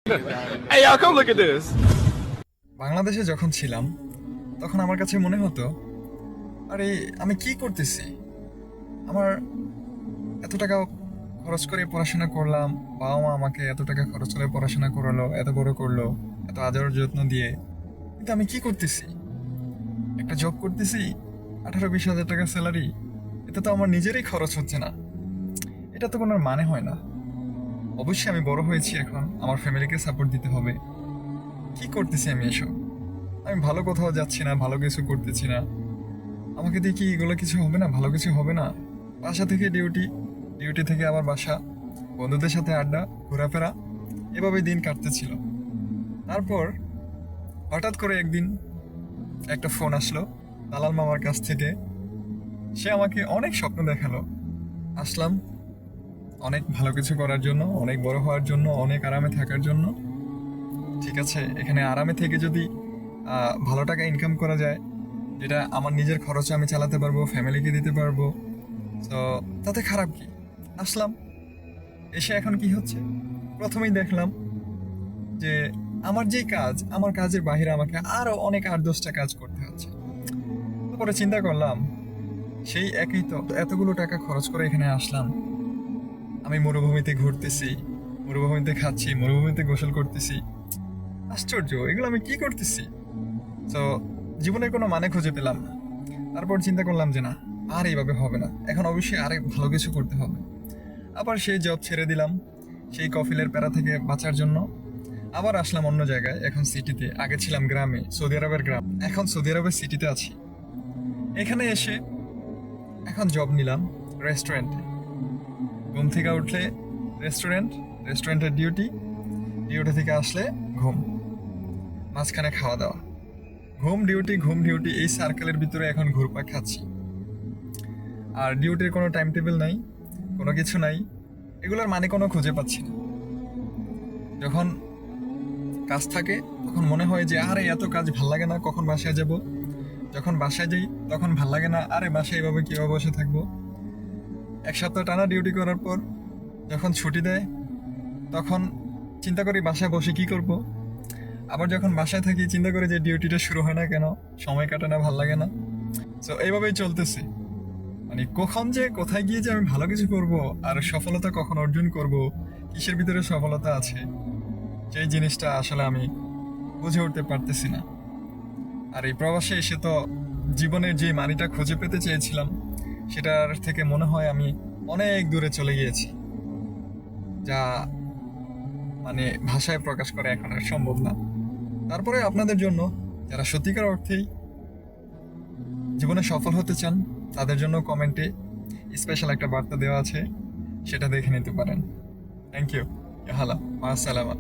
Hey y'all, come look at this. বাংলাদেশে যখন ছিলাম তখন আমার কাছে মনে হতো, আরে আমি কি করতেছি? আমার এত টাকা খরচ করে পড়াশোনা করলাম, বাবা মা আমাকে এত টাকা খরচ করে পড়াশোনা করালো, এত বড় করলো, এত আদর যত্ন দিয়ে, কিন্তু আমি কি করতেছি? একটা জব করতেছি, 18-20 হাজার টাকা স্যালারি, এতে তো আমার নিজেরই খরচ হচ্ছে না। এটা তো কোনো মানে হয় না। অবশ্যই আমি বড় হয়েছি, এখন আমার ফ্যামিলিকে সাপোর্ট দিতে হবে। কি করতেছি আমি এসব? আমি ভালো কোথাও যাচ্ছি না, ভালো কিছু করতেছি না। আমাকে দিয়ে কি এগুলো কিছু হবে না? ভালো কিছু হবে না? বাসা থেকে ডিউটি, ডিউটি থেকে আবার বাসা, বন্ধুদের সাথে আড্ডা, ঘোরাফেরা, এভাবে দিন কাটতেছিল। তারপর হঠাৎ করে একদিন একটা ফোন আসলো দালাল মামার কাছ থেকে। সে আমাকে অনেক স্বপ্ন দেখালো। আসলাম অনেক ভালো কিছু করার জন্য, অনেক বড় হওয়ার জন্য, অনেক আরামে থাকার জন্য। ঠিক আছে, এখানে আরামে থেকে যদি ভালো টাকা ইনকাম করা যায়, যেটা আমার নিজের খরচে আমি চালাতে পারবো, ফ্যামিলিকে দিতে পারবো, তো তাতে খারাপ কি? আসলাম, এসে এখন কি হচ্ছে? প্রথমেই দেখলাম যে আমার যেই কাজ, আমার কাজের বাইরে আমাকে আরো অনেক 8-10টা কাজ করতে হচ্ছে। তারপরে চিন্তা করলাম, সেই একই তো এতগুলো টাকা খরচ করে এখানে আসলাম, আমি মরুভূমিতে ঘুরতেছি, মরুভূমিতে খাচ্ছি, মরুভূমিতে গোসল করতেছি। আশ্চর্য, এগুলো আমি কি করতেছি? তো জীবনের কোনো মানে খুঁজে পেলাম না। তারপর চিন্তা করলাম যে না, আর এইভাবে হবে না, এখন অবশ্যই আরেক ভালো কিছু করতে হবে। আবার সেই জব ছেড়ে দিলাম, সেই কফিলের প্যারা থেকে বাঁচার জন্য। আবার আসলাম অন্য জায়গায়, এখন সিটিতে। আগে ছিলাম গ্রামে, সৌদি আরবের গ্রাম, এখন সৌদি আরবের সিটিতে আছি। এখানে এসে এখন জব নিলাম রেস্টুরেন্টে। ঘুম থেকে উঠলে রেস্টুরেন্ট, রেস্টুরেন্টের ডিউটি, ডিউটি থেকে আসলে ঘুম, মাঝখানে খাওয়া দাওয়া, ঘুম ডিউটি, ঘুম ডিউটি, এই সার্কেলের ভিতরে এখন ঘুরপাক খাচ্ছি। আর ডিউটির কোনো টাইম টেবিল নাই, কোনো কিছু নাই, এগুলোর মানে কোনো খুঁজে পাচ্ছি না। যখন কাজ থাকে তখন মনে হয় যে আরে এত কাজ ভাল লাগে না, কখন বাসায় যাব। যখন বাসায় যাই তখন ভাল লাগে না, আরে বাসায় এভাবে কীভাবে বসে থাকবো। 1 সপ্তাহ টানা ডিউটি করার পর যখন ছুটি দেয় তখন চিন্তা করি বাসায় বসে কি করব। আবার যখন বাসায় থাকি চিন্তা করি যে ডিউটিটা শুরু হয় না কেন, সময় কাটে না, ভাল লাগে না। তো এইভাবেই চলতেছে। মানে কখন যে কোথায় গিয়ে যে আমি ভালো কিছু করব, আর সফলতা কখন অর্জন করব, কিসের ভিতরে সফলতা আছে, সেই জিনিসটা আসলে আমি বুঝে উঠতে পারতেছি না। আর এই প্রবাসে এসে তো জীবনের যে মানিটা খুঁজে পেতে চেয়েছিলাম, সেটার থেকে মনে হয় আমি অনেক দূরে চলে গিয়েছি, যা মানে ভাষায় প্রকাশ করা এখন আর সম্ভব না। তারপরে আপনাদের জন্য, যারা সত্যিকার অর্থেই জীবনে সফল হতে চান, তাদের জন্য কমেন্টে স্পেশাল একটা বার্তা দেওয়া আছে, সেটা দেখে নিতে পারেন। Thank you. হালা, মা সালামা।